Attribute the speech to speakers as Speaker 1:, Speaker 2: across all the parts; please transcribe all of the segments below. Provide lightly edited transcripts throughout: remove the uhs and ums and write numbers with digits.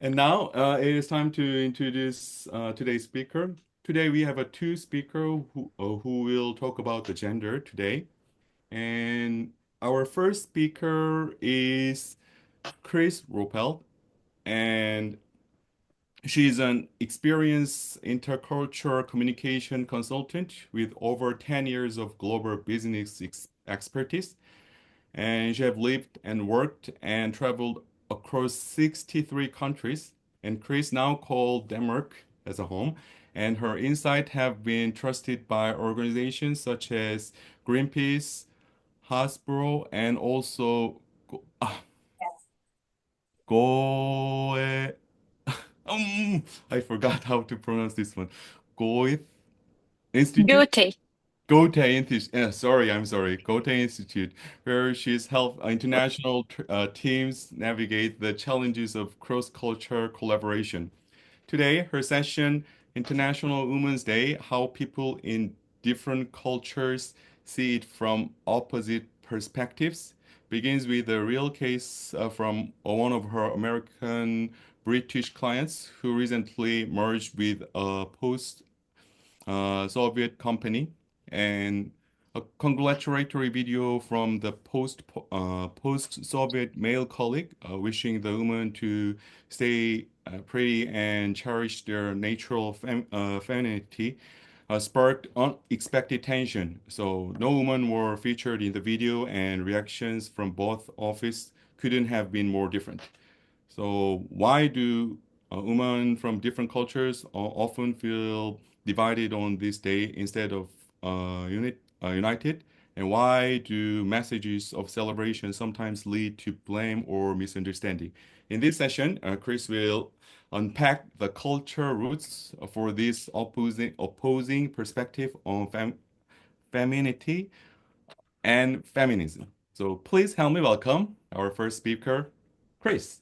Speaker 1: And now it is time to introduce today's speaker. Today we have a two speaker who will talk about the gender today. And our first speaker is Kris Roppelt, and she's an experienced intercultural communication consultant with over 10 years of global business expertise. And she have lived and worked and traveled across 63 countries, and Kris now called Denmark as a home, and her insight have been trusted by organizations such as Greenpeace, Hasbro, and also Goe. I forgot how to pronounce this one. Goethe Institute.
Speaker 2: Goethe.
Speaker 1: Goethe Institute. Sorry, I'm sorry. Goethe Institute, where she's helped international teams navigate the challenges of cross-cultural collaboration. Today, her session, International Women's Day, how people in different cultures see it from opposite perspectives, begins with a real case from one of her American British clients who recently merged with a Soviet company, and a congratulatory video from the post-Soviet male colleague wishing the woman to stay pretty and cherish their natural femininity sparked unexpected tension. So no women were featured in the video, and reactions from both office couldn't have been more different. So why do women from different cultures often feel divided on this day instead of united? And why do messages of celebration sometimes lead to blame or misunderstanding? In this session, Kris will unpack the cultural roots for this opposing perspective on femininity and feminism. So please help me welcome our first speaker, Kris.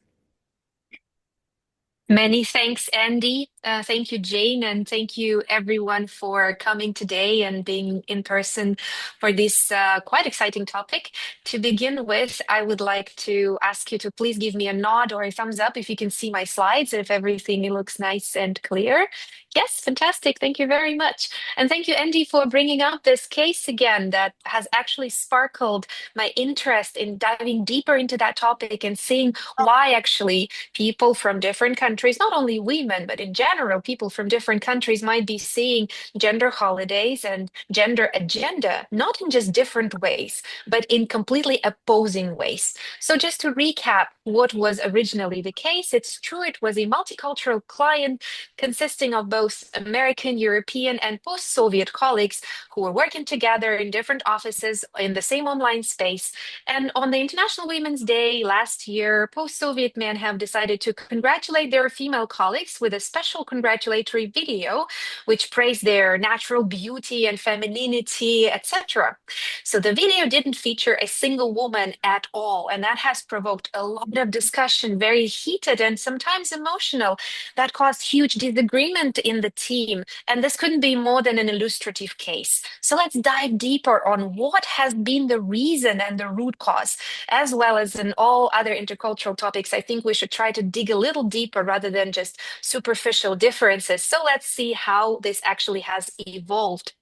Speaker 2: Many thanks, Andy. Thank you, Jane, and thank you everyone for coming today and being in person for this quite exciting topic. To begin with, I would like to ask you to please give me a nod or a thumbs up if you can see my slides, if everything looks nice and clear. Yes, fantastic. Thank you very much. And thank you, Andy, for bringing up this case again that has actually sparkled my interest in diving deeper into that topic and seeing why actually people from different countries, not only women, but in general, people from different countries might be seeing gender holidays and gender agenda, not in just different ways, but in completely opposing ways. So, just to recap what was originally the case, it's true it was a multicultural client consisting of both American, European, and post Soviet colleagues who were working together in different offices in the same online space. And on the International Women's Day last year, post Soviet men have decided to congratulate their female colleagues with a special congratulatory video, which praised their natural beauty and femininity, etc. So the video didn't feature a single woman at all, and that has provoked a lot of discussion, very heated and sometimes emotional, that caused huge disagreement in the team. And this couldn't be more than an illustrative case. So let's dive deeper on what has been the reason and the root cause, as well as in all other intercultural topics. I think we should try to dig a little deeper rather than just superficial differences. So let's see how this actually has evolved.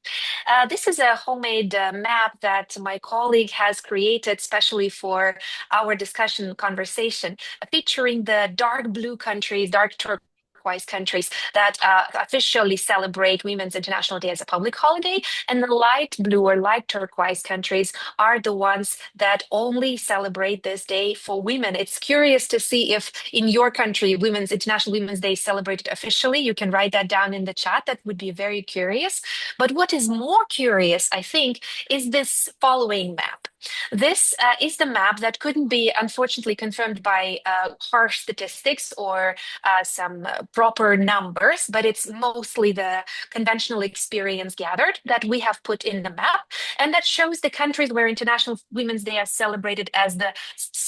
Speaker 2: This is a homemade map that my colleague has created specially for our discussion conversation, featuring the dark blue countries, dark turquoise countries that officially celebrate Women's International Day as a public holiday, and the light blue or light turquoise countries are the ones that only celebrate this day for women. It's curious to see if in your country Women's International Women's Day is celebrated officially. You can write that down in the chat. That would be very curious. But what is more curious, I think, is this following map. This is the map that couldn't be unfortunately confirmed by harsh statistics or some proper numbers, but it's mostly the conventional experience gathered that we have put in the map. And that shows the countries where International Women's Day is celebrated as the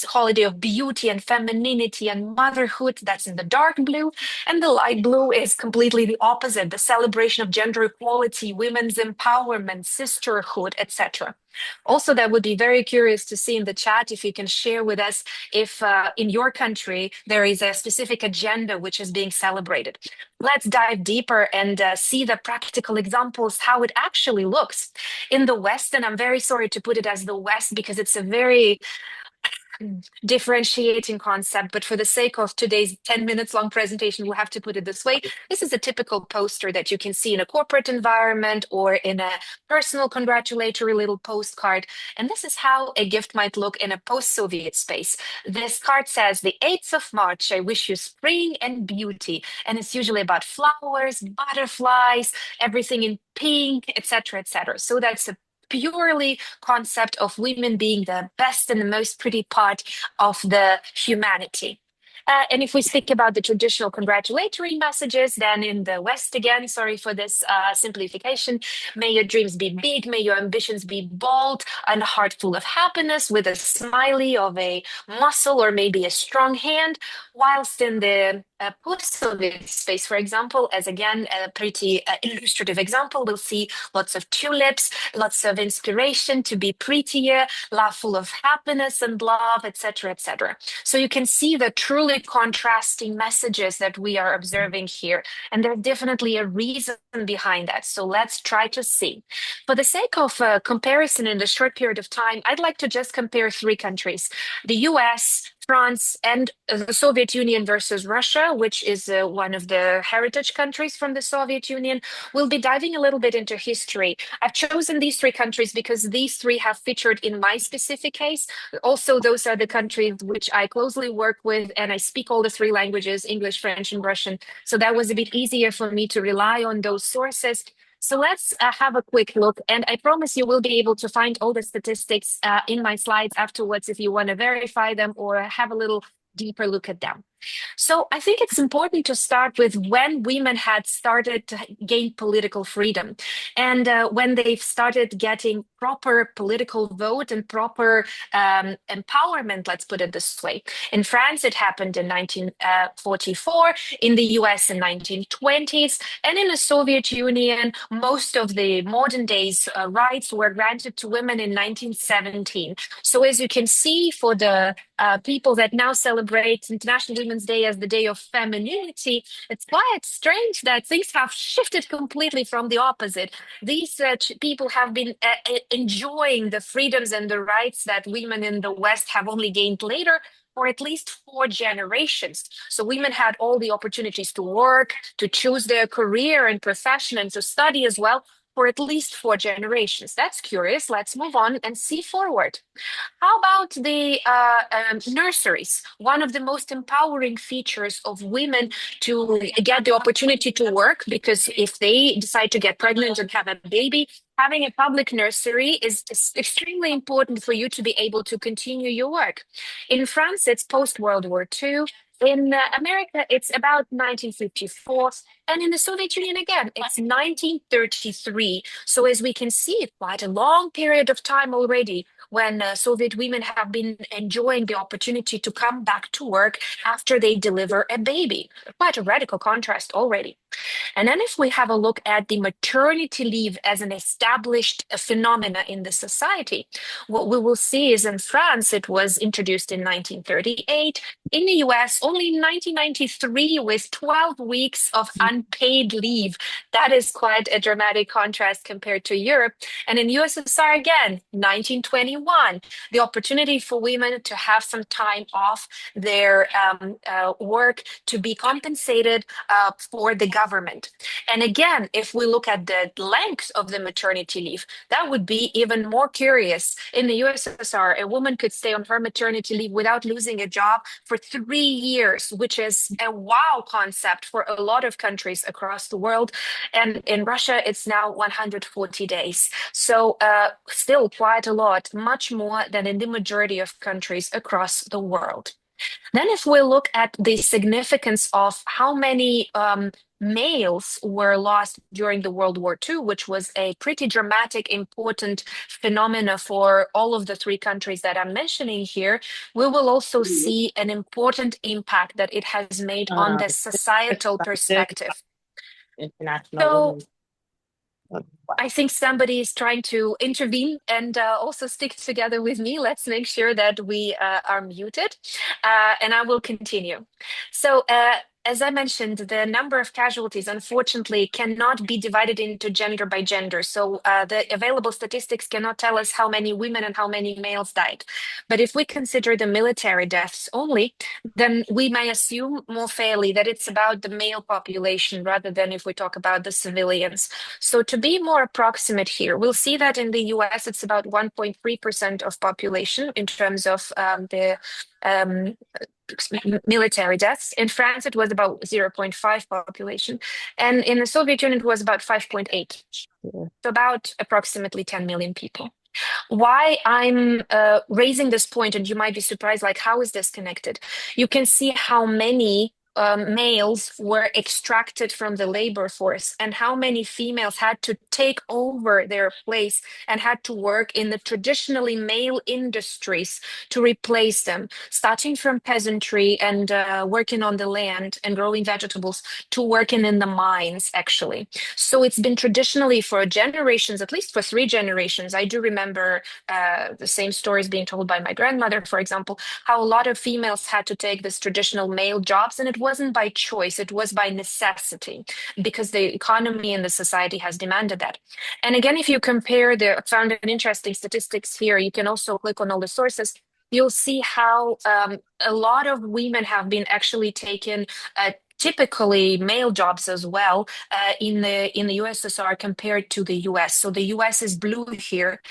Speaker 2: holiday of beauty and femininity and motherhood. That's in the dark blue. And the light blue is completely the opposite, the celebration of gender equality, women's empowerment, sisterhood, etc. Also, that would be very curious to see in the chat if you can share with us if in your country there is a specific agenda which is being celebrated. Let's dive deeper and see the practical examples, how it actually looks in the West. And I'm very sorry to put it as the West because it's a very differentiating concept, but for the sake of today's 10 minutes long presentation, we'll have to put it this way. This is a typical poster that you can see in a corporate environment or in a personal congratulatory little postcard. And this is how a gift might look in a post-Soviet space. This card says, the 8th of March, I wish you spring and beauty. And it's usually about flowers, butterflies, everything in pink, etc., etc. So that's a purely concept of women being the best and the most pretty part of the humanity. And if we speak about the traditional congratulatory messages, then in the West, again, sorry for this simplification, may your dreams be big, may your ambitions be bold, and a heart full of happiness with a smiley of a muscle or maybe a strong hand, whilst in the post-Soviet space, for example, as again, a pretty illustrative example, we'll see lots of tulips, lots of inspiration to be prettier, love full of happiness and love, etc., etc. So you can see the truly contrasting messages that we are observing here. And there's definitely a reason behind that. So let's try to see. For the sake of comparison in the short period of time, I'd like to just compare three countries, the US, France, and the Soviet Union versus Russia, which is one of the heritage countries from the Soviet Union. We'll be diving a little bit into history. I've chosen these three countries because these three have featured in my specific case. Also, those are the countries which I closely work with, and I speak all the three languages, English, French, and Russian. So that was a bit easier for me to rely on those sources. So let's have a quick look. And I promise you will be able to find all the statistics in my slides afterwards if you want to verify them or have a little deeper look at them. So I think it's important to start with when women had started to gain political freedom and when they've started getting proper political vote and proper empowerment, let's put it this way. In France, it happened in 1944, in the US in 1920s, and in the Soviet Union, most of the modern days rights were granted to women in 1917. So as you can see, for the people that now celebrate International Women's Day as the day of femininity, it's quite strange that things have shifted completely from the opposite. These people have been enjoying the freedoms and the rights that women in the West have only gained later, for at least 4 generations. So women had all the opportunities to work, to choose their career and profession, and to study as well for at least 4 generations. That's curious. Let's move on and see forward. How about the nurseries? One of the most empowering features of women to get the opportunity to work, because if they decide to get pregnant and have a baby, having a public nursery is extremely important for you to be able to continue your work. In France, it's post-World War II. In America, it's about 1954. And in the Soviet Union, again, it's 1933. So as we can see, quite a long period of time already when Soviet women have been enjoying the opportunity to come back to work after they deliver a baby. Quite a radical contrast already. And then if we have a look at the maternity leave as an established phenomena in the society, what we will see is in France, it was introduced in 1938. In the US, only in 1993 with 12 weeks of unpaid leave. That is quite a dramatic contrast compared to Europe. And in USSR, again, 1921, the opportunity for women to have some time off their work to be compensated for the government. And again, if we look at the length of the maternity leave, that would be even more curious. In the USSR, a woman could stay on her maternity leave without losing a job for 3 years, which is a wow concept for a lot of countries across the world. And in Russia, it's now 140 days. So still quite a lot, much more than in the majority of countries across the world. Then if we look at the significance of how many males were lost during the World War II, which was a pretty dramatic, important phenomena for all of the three countries that I'm mentioning here, we will also see an important impact that it has made on the societal perspective.
Speaker 3: International
Speaker 2: So
Speaker 3: Women's
Speaker 2: I think somebody is trying to intervene and also stick together with me. Let's make sure that we are muted, and I will continue. So, as I mentioned, the number of casualties, unfortunately, cannot be divided into gender by gender. So, the available statistics cannot tell us how many women and how many males died. But if we consider the military deaths only, then we may assume more fairly that it's about the male population rather than if we talk about the civilians. So to be more approximate here, we'll see that in the US, it's about 1.3% of population in terms of the um, military deaths. In France, it was about 0.5 population. And in the Soviet Union, it was about 5.8. So about approximately 10 million people. Why I'm raising this point, and you might be surprised, like, how is this connected? You can see how many males were extracted from the labor force and how many females had to take over their place and had to work in the traditionally male industries to replace them, starting from peasantry and working on the land and growing vegetables to working in the mines, actually. So it's been traditionally for generations, at least for 3 generations. I do remember the same stories being told by my grandmother, for example, how a lot of females had to take this traditional male jobs, and it wasn't by choice, it was by necessity because the economy and the society has demanded that. And again, if you compare the found an interesting statistics here, you can also click on all the sources. You'll see how a lot of women have been actually taken typically male jobs as well in the USSR compared to the US. So the US is blue here,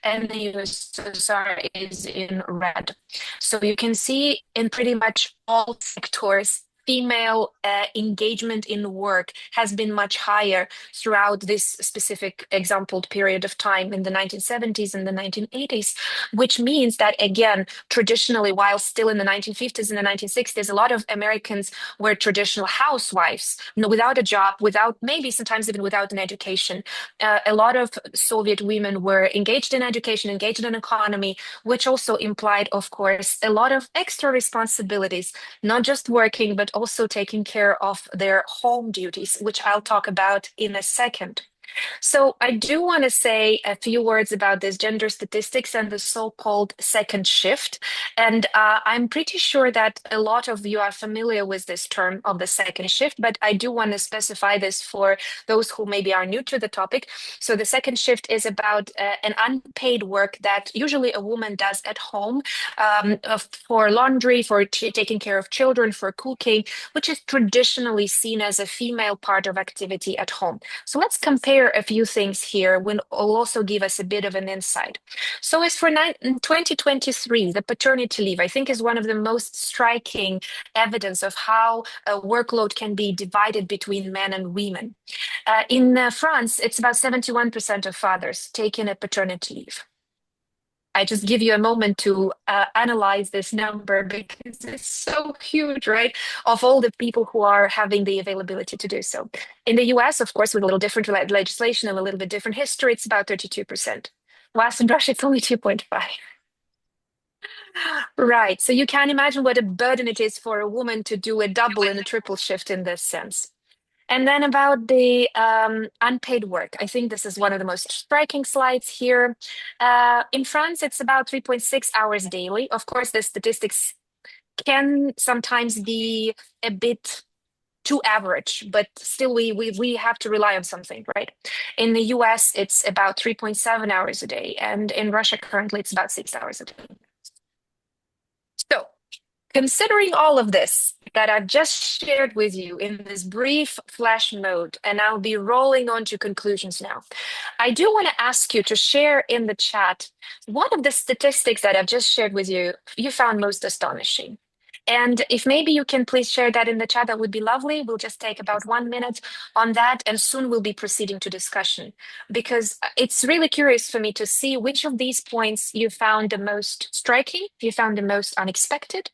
Speaker 2: and the USSR is in red. So you can see in pretty much all sectors, female engagement in work has been much higher throughout this specific exampled period of time in the 1970s and the 1980s, which means that, again, traditionally, while still in the 1950s and the 1960s, a lot of Americans were traditional housewives, without a job, without maybe sometimes even without an education. A lot of Soviet women were engaged in education, engaged in economy, which also implied, of course, a lot of extra responsibilities, not just working, but also taking care of their home duties, which I'll talk about in a second. So I do want to say a few words about this gender statistics and the so-called second shift. And I'm pretty sure that a lot of you are familiar with this term of the second shift, but I do want to specify this for those who maybe are new to the topic. So the second shift is about an unpaid work that usually a woman does at home, for laundry, for taking care of children, for cooking, which is traditionally seen as a female part of activity at home. So let's compare a few things here, will also give us a bit of an insight. So as for 2023, the paternity leave, I think, is one of the most striking evidence of how a workload can be divided between men and women. In France, it's about 71% of fathers taking a paternity leave. I just give you a moment to analyze this number because it's so huge, right? Of all the people who are having the availability to do so. In the US, of course, with a little different legislation and a little bit different history, it's about 32%. Whilst in Russia, it's only 2.5. Right. So you can imagine what a burden it is for a woman to do a double and a triple shift in this sense. And then about the unpaid work, I think this is one of the most striking slides here. In France, it's about 3.6 hours daily. Of course, the statistics can sometimes be a bit too average, but still we have to rely on something, right? In the US, it's about 3.7 hours a day, and in Russia currently it's about 6 hours a day. So considering all of this that I've just shared with you in this brief flash mode, and I'll be rolling on to conclusions now, I do want to ask you to share in the chat one of the statistics that I've just shared with you you found most astonishing. And if maybe you can please share that in the chat, that would be lovely. We'll just take about 1 minute on that, and soon we'll be proceeding to discussion, because it's really curious for me to see which of these points you found the most striking, you found the most unexpected.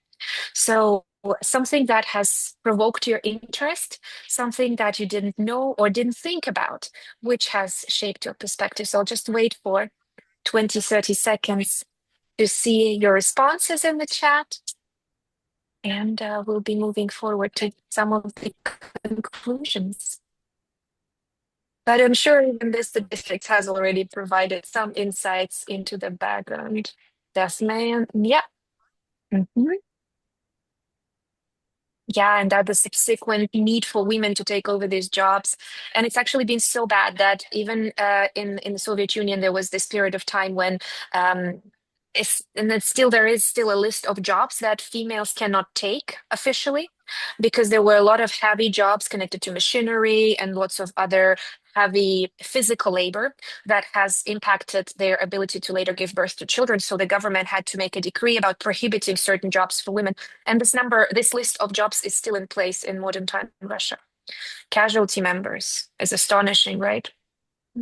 Speaker 2: So something that has provoked your interest, something that you didn't know or didn't think about, which has shaped your perspective. So I'll just wait for 20, 30 seconds to see your responses in the chat. And we'll be moving forward to some of the conclusions. But I'm sure even this statistics has already provided some insights into the background. Yes, man. Yeah. Mhm. Yeah, and that the subsequent need for women to take over these jobs. And it's actually been so bad that even in the Soviet Union, there was this period of time when and then still there is still a list of jobs that females cannot take officially because there were a lot of heavy jobs connected to machinery and lots of other heavy physical labor that has impacted their ability to later give birth to children. So the government had to make a decree about prohibiting certain jobs for women. And this list of jobs is still in place in modern time in Russia. Casualty members is astonishing, right?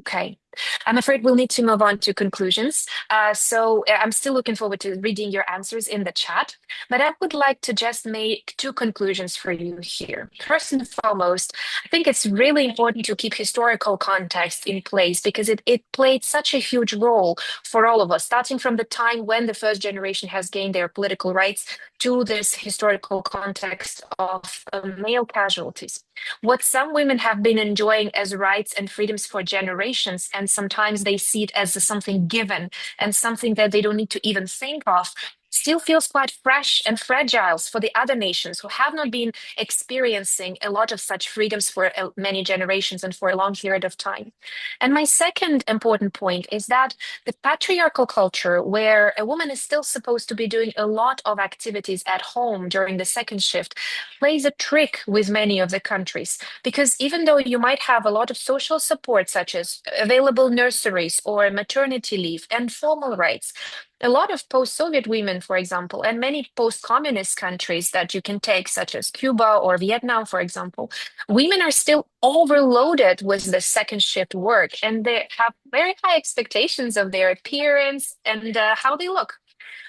Speaker 2: Okay. I'm afraid we'll need to move on to conclusions. I'm still looking forward to reading your answers in the chat, but I would like to just make two conclusions for you here. First and foremost, I think it's really important to keep historical context in place because it played such a huge role for all of us, starting from the time when the first generation has gained their political rights to this historical context of male casualties. What some women have been enjoying as rights and freedoms for generations, and sometimes they see it as something given and something that they don't need to even think of, still feels quite fresh and fragile for the other nations who have not been experiencing a lot of such freedoms for many generations and for a long period of time. And my second important point is that the patriarchal culture, where a woman is still supposed to be doing a lot of activities at home during the second shift, plays a trick with many of the countries. Because even though you might have a lot of social support, such as available nurseries or maternity leave and formal rights, a lot of post-Soviet women, for example, and many post-communist countries that you can take, such as Cuba or Vietnam, for example, women are still overloaded with the second shift work and they have very high expectations of their appearance and how they look,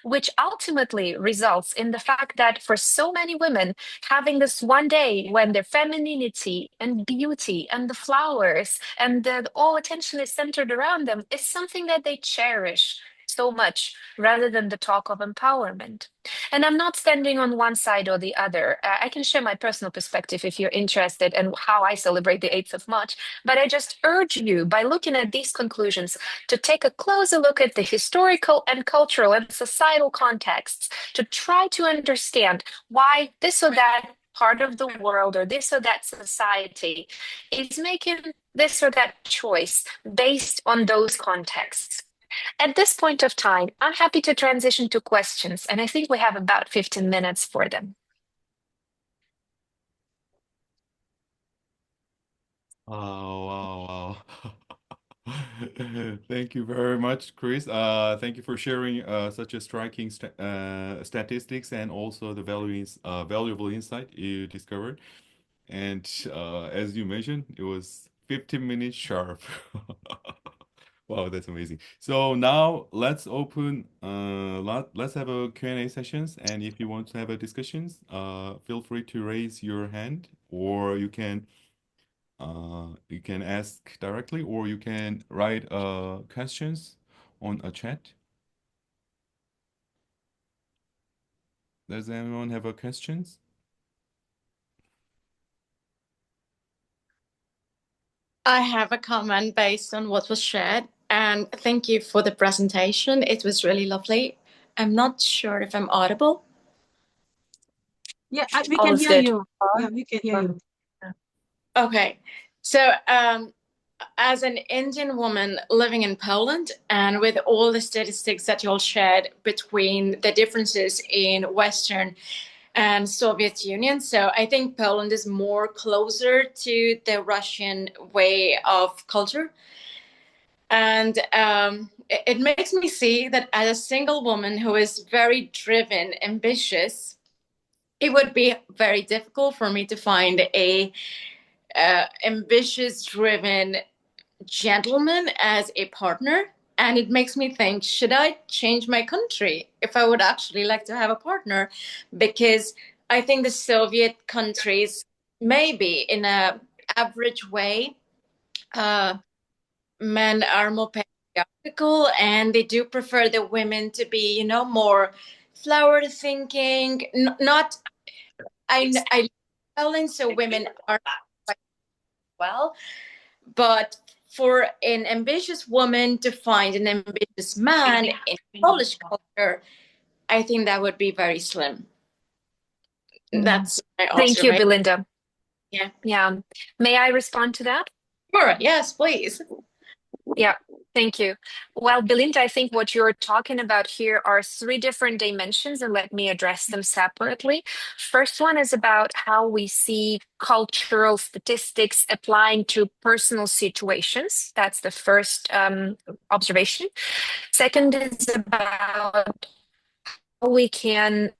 Speaker 2: which ultimately results in the fact that for so many women, having this one day when their femininity and beauty and the flowers and all attention is centered around them is something that they cherish so much rather than the talk of empowerment. And I'm not standing on one side or the other. I can share my personal perspective if you're interested and how I celebrate the 8th of March. But I just urge you, by looking at these conclusions, to take a closer look at the historical and cultural and societal contexts to try to understand why this or that part of the world or this or that society is making this or that choice based on those contexts. At this point of time, I'm happy to transition to questions, and I think we have about 15 minutes for them.
Speaker 1: Wow, wow, wow. Thank you very much, Chris. Thank you for sharing such a striking statistics and also the valuable insight you discovered. And as you mentioned, it was 15 minutes sharp. Wow, that's amazing. So now let's open, let's have a Q&A sessions. And if you want to have a discussions, feel free to raise your hand, or you can ask directly, or you can write questions on a chat. Does anyone have a questions?
Speaker 3: I have a comment based on what was shared, and thank you for the presentation. It was really lovely. I'm not sure if I'm audible.
Speaker 4: Yeah, we
Speaker 2: All
Speaker 4: can
Speaker 2: is
Speaker 4: hear
Speaker 2: good.
Speaker 4: you. Yeah, we can hear you.
Speaker 3: Okay, so as an Indian woman living in Poland, and with all the statistics that you all shared between the differences in Western and Soviet Union, so I think Poland is more closer to the Russian way of culture. And it makes me see that as a single woman who is very driven, ambitious, it would be very difficult for me to find a ambitious, driven gentleman as a partner. And it makes me think, should I change my country if I would actually like to have a partner? Because I think the Soviet countries, maybe in a average way, men are more patriarchal and they do prefer the women to be, more flower thinking. Not, I so women are quite well, but for an ambitious woman to find an ambitious man in Polish culture, I think that would be very slim. That's my
Speaker 2: Thank you,
Speaker 3: observation.
Speaker 2: Belinda.
Speaker 3: Yeah.
Speaker 2: Yeah. May I respond to that?
Speaker 3: Sure. Yes, please.
Speaker 2: Yeah, thank you. Well, Belinda, I think what you're talking about here are three different dimensions, and let me address them separately. First one is about how we see cultural statistics applying to personal situations. That's the first observation. Second is about how we can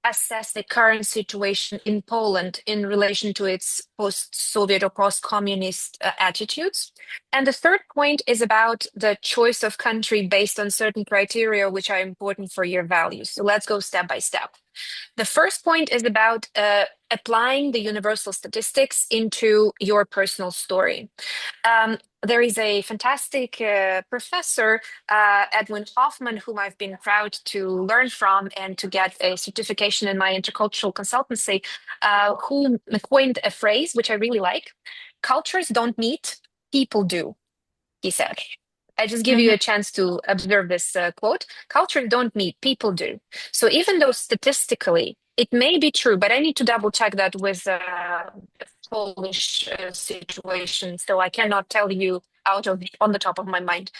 Speaker 2: assess the current situation in Poland in relation to its post-Soviet or post-communist attitudes. And the third point is about the choice of country based on certain criteria which are important for your values. So let's go step by step. The first point is about applying the universal statistics into your personal story. There is a fantastic professor, Edwin Hoffman, whom I've been proud to learn from and to get a certification in my intercultural consultancy, who coined a phrase which I really like. Cultures don't meet, people do, he said. I just give you a chance to observe this quote. Cultures don't meet, people do. So even though statistically it may be true, but I need to double check that with Polish situation, so I cannot tell you on the top of my mind.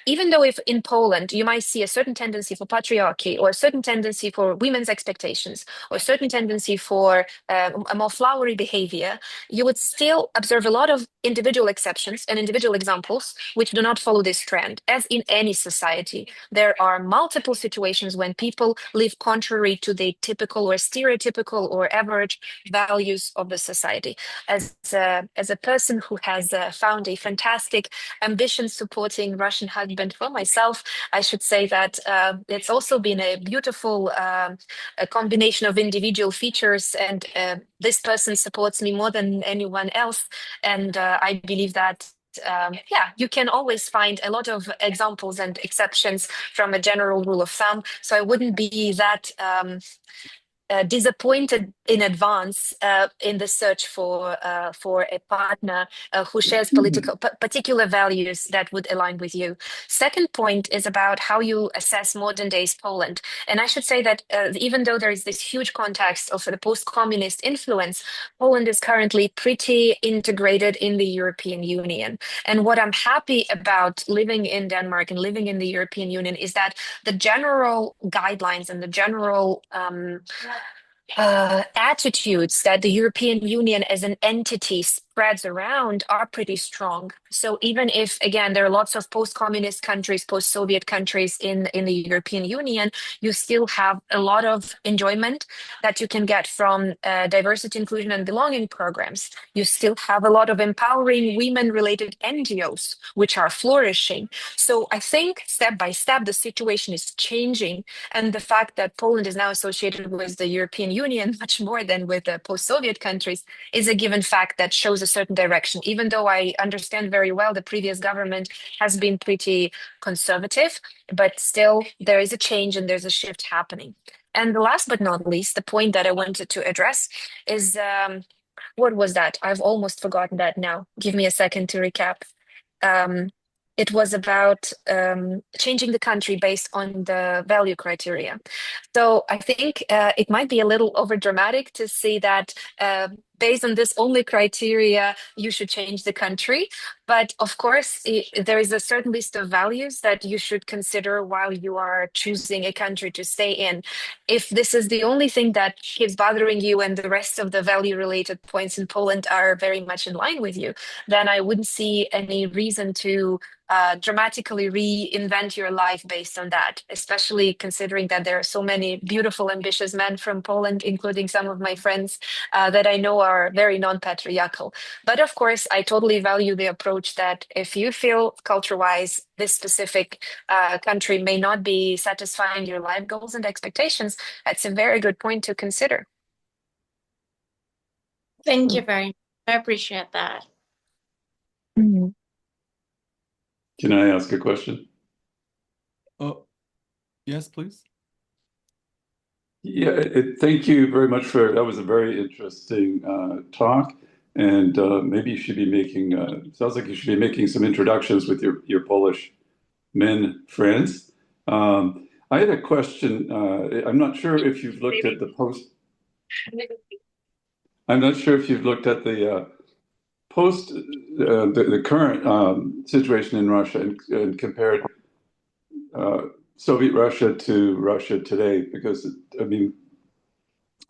Speaker 2: Even though if in Poland you might see a certain tendency for patriarchy or a certain tendency for women's expectations or a certain tendency for a more flowery behavior, you would still observe a lot of individual exceptions and individual examples which do not follow this trend. As in any society, there are multiple situations when people live contrary to the typical or stereotypical or average values of the society. As a person who has found a fantastic ambition supporting Russian husband for myself, I should say that it's also been a beautiful a combination of individual features, and this person supports me more than anyone else. And I believe that yeah, you can always find a lot of examples and exceptions from a general rule of thumb. So I wouldn't be that disappointed in advance in the search for a partner who shares particular values that would align with you. Second point is about how you assess modern days Poland. And I should say that even though there is this huge context of the post-communist influence, Poland is currently pretty integrated in the European Union. And what I'm happy about living in Denmark and living in the European Union is that the general guidelines and the general attitudes that the European Union as an entity spreads around are pretty strong. So even if, again, there are lots of post-communist countries, post-Soviet countries in the European Union, you still have a lot of enjoyment that you can get from diversity, inclusion, and belonging programs. You still have a lot of empowering women-related NGOs, which are flourishing. So I think step by step, the situation is changing. And the fact that Poland is now associated with the European Union much more than with the post-Soviet countries is a given fact that shows a certain direction. Even though I understand very well the previous government has been pretty conservative, but still there is a change and there's a shift happening. And last but not least, the point that I wanted to address is what was that? I've almost forgotten that now. Give me a second to recap. It was about changing the country based on the value criteria. So I think it might be a little overdramatic to say that based on this only criteria, you should change the country. But of course, there is a certain list of values that you should consider while you are choosing a country to stay in. If this is the only thing that keeps bothering you and the rest of the value-related points in Poland are very much in line with you, then I wouldn't see any reason to dramatically reinvent your life based on that, especially considering that there are so many beautiful, ambitious men from Poland, including some of my friends that I know are very non-patriarchal. But of course, I totally value the approach that if you feel culture-wise, this specific country may not be satisfying your life goals and expectations, that's a very good point to consider.
Speaker 3: Thank you very much. I appreciate that.
Speaker 2: Mm-hmm.
Speaker 5: Can I ask a question?
Speaker 1: Yes, please.
Speaker 5: Yeah, thank you very much that was a very interesting talk. and maybe you should be making. Sounds like you should be making some introductions with your Polish men friends. I had a question. I'm not sure if you've looked at the post. I'm not sure if you've looked at the post the current situation in Russia and compared Soviet Russia to Russia today, because I mean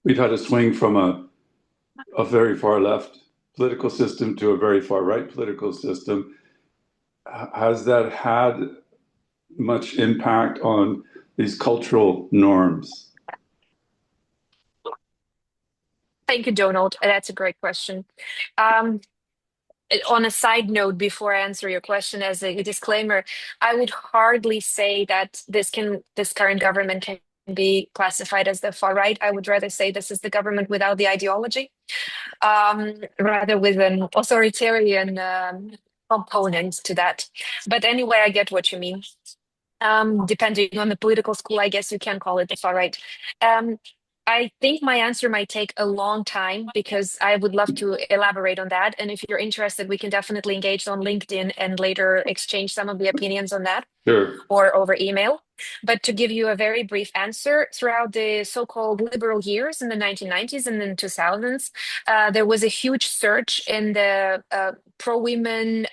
Speaker 5: we've had a swing from a very far left political system to a very far right political system. Has that had much impact on these cultural norms?
Speaker 2: Thank you, Donald. That's a great question. On a side note, before I answer your question, as a disclaimer, I would hardly say that this current government can be classified as the far right. I would rather say this is the government without the ideology, rather with an authoritarian component to that. But anyway, I get what you mean. Depending on the political school, I guess you can call it the far right. I think my answer might take a long time because I would love to elaborate on that. And if you're interested, we can definitely engage on LinkedIn and later exchange some of the opinions on that.
Speaker 5: Sure.
Speaker 2: Or over email. But to give you a very brief answer, throughout the so-called liberal years in the 1990s and then 2000s, there was a huge surge in the pro-women,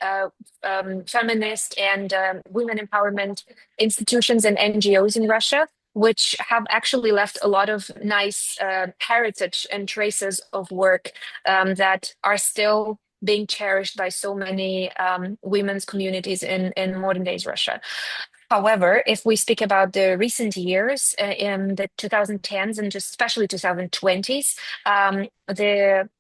Speaker 2: feminist, and women empowerment institutions and NGOs in Russia, which have actually left a lot of nice heritage and traces of work that are still being cherished by so many women's communities in modern days Russia. However, if we speak about the recent years, in the 2010s and just especially 2020s, the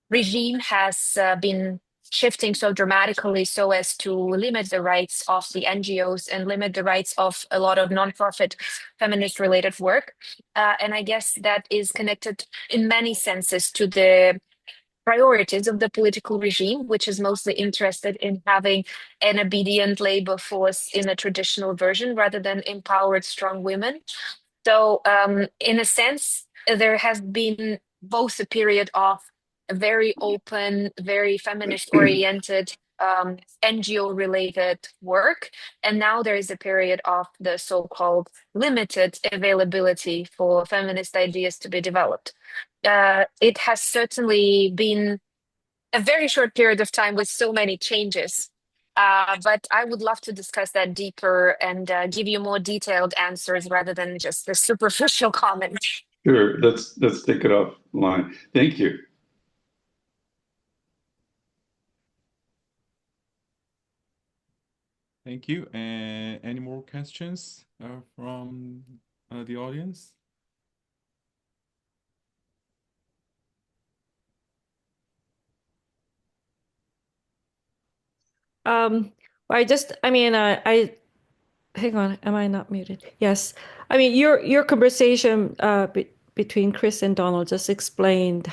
Speaker 2: regime has been shifting so dramatically so as to limit the rights of the NGOs and limit the rights of a lot of nonprofit feminist related work. And I guess that is connected in many senses to the priorities of the political regime, which is mostly interested in having an obedient labor force in a traditional version rather than empowered, strong women. So, in a sense, there has been both a period of a very open, very feminist oriented NGO related work. And now there is a period of the so-called limited availability for feminist ideas to be developed. It has certainly been a very short period of time with so many changes. But I would love to discuss that deeper and give you more detailed answers rather than just the superficial comment.
Speaker 5: Sure. Let's take it offline. Thank you.
Speaker 1: Thank you. And any more questions from the audience?
Speaker 6: I hang on, am I not muted? Yes. I mean, your conversation between Kris and Donald just explained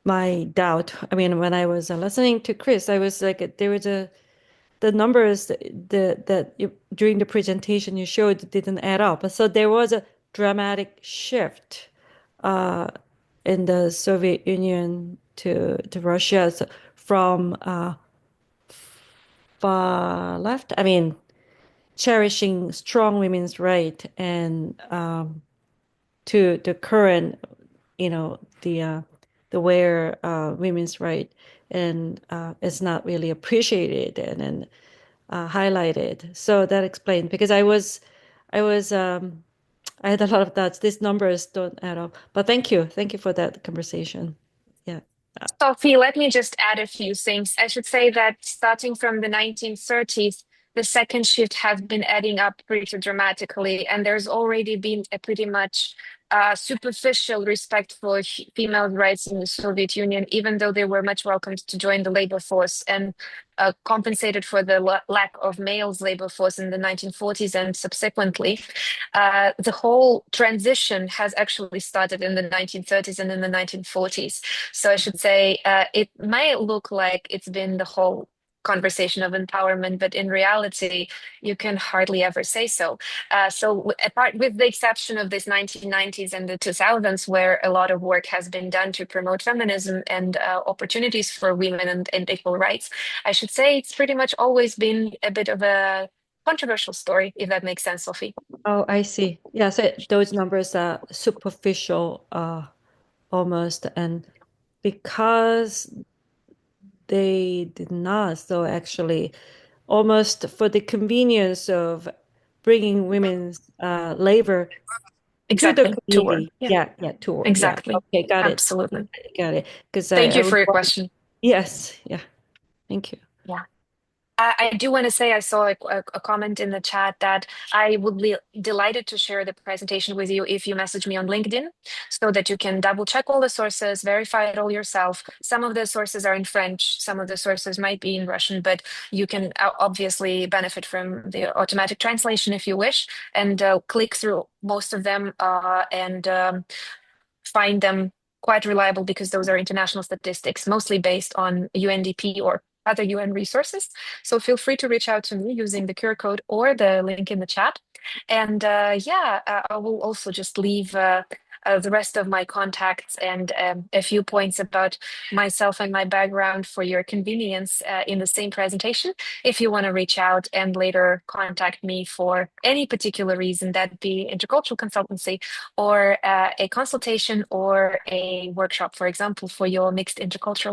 Speaker 6: my doubt. I mean, when I was listening to Kris, I was like, there was the numbers that during the presentation you showed didn't add up. So there was a dramatic shift in the Soviet Union to Russia, so from far left. I mean, cherishing strong women's right, and to the current, the where women's right and is not really appreciated and highlighted. So that explained, because I had a lot of doubts. These numbers don't add up. But thank you for that conversation. Yeah.
Speaker 2: Sophie, let me just add a few things. I should say that starting from the 1930s, the second shift has been adding up pretty dramatically, and there's already been a pretty much superficial respect for female rights in the Soviet Union, even though they were much welcomed to join the labor force and compensated for the lack of males labor force in the 1940s and subsequently. The whole transition has actually started in the 1930s and in the 1940s. So I should say it might look like it's been the whole conversation of empowerment, but in reality, you can hardly ever say so. Apart with the exception of this 1990s and the 2000s, where a lot of work has been done to promote feminism and opportunities for women and equal rights, I should say it's pretty much always been a bit of a controversial story, if that makes sense, Sophie.
Speaker 6: Oh, I see. Yeah, so those numbers are superficial, almost, and because they did not, so actually, almost for the convenience of bringing women's labor to the
Speaker 2: Exactly, to work.
Speaker 6: community.
Speaker 2: Yeah,
Speaker 6: Yeah, to work. Yeah.
Speaker 2: exactly.
Speaker 6: Okay, got it.
Speaker 2: Absolutely.
Speaker 6: Got it. Because
Speaker 2: Thank
Speaker 6: I
Speaker 2: you
Speaker 6: was
Speaker 2: for your
Speaker 6: wondering-
Speaker 2: question.
Speaker 6: Yes, yeah. Thank you.
Speaker 2: Yeah. I do want to say I saw a comment in the chat that I would be delighted to share the presentation with you if you message me on LinkedIn so that you can double check all the sources, verify it all yourself. Some of the sources are in French, some of the sources might be in Russian, but you can obviously benefit from the automatic translation if you wish, and click through most of them and find them quite reliable because those are international statistics, mostly based on UNDP or other UN resources. So feel free to reach out to me using the QR code or the link in the chat. And I will also just leave the rest of my contacts and a few points about myself and my background for your convenience in the same presentation. If you want to reach out and later contact me for any particular reason, that be intercultural consultancy or a consultation or a workshop, for example, for your mixed intercultural